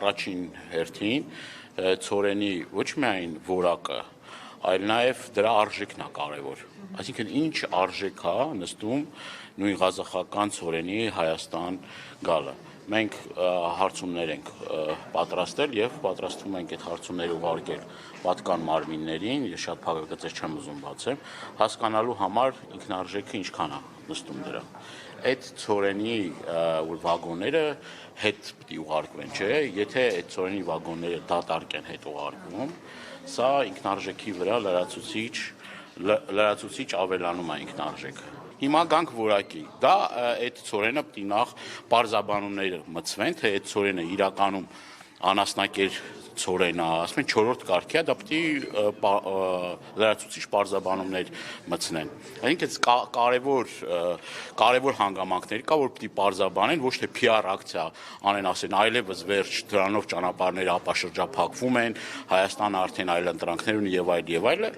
առաջին հերթին ցորենի ոչ միայն որակը, այլ նաև դրա արժեքն է կարևոր։ Այսինքն ինչ արժեք է նստում նույն ղազախական ցորենի Հայաստան գալը։ Մենք հարցումներ ենք պատրաստել եւ պատրաստվում ենք այդ հարցումները ուղարկել պատկան մարմիններին, ես շատ փակագծեր չեմ ուզում բացեմ, հասկանալու համար ինքնարժեքը ինչքան է նստում դրա։ Այդ ցորենի վագոնները հետ պիտի ուղարկվեն, չէ՞, եթե այդ ցորենի վագոնները դատարկ են հետ ուղարկվում, սա ինքնարժեքի վրա լրացուցիչ ավելանում է ինքնարժեքը։ Հիմա գանք որակի, դա այդ ցորենը պիտի նախ պարզաբանումները մտցվեն, թե այդ ցորենը իրականում անասնակեր ցորեն է, ասում են 4-րդ կարգի է, դա պիտի լրացուցիչ պարզաբանումներ մտցնեն։ Այսինքն կարևոր հանգամանքներ կա, որ պիտի պարզաբանեն, ոչ թե PR ակցիա անեն, ասեն այլևս վերջ դրանով ճանապարհները ապաշրջափակվում են, Հայաստանը արդեն այլ ընտրանքներ ունի եւ այլ։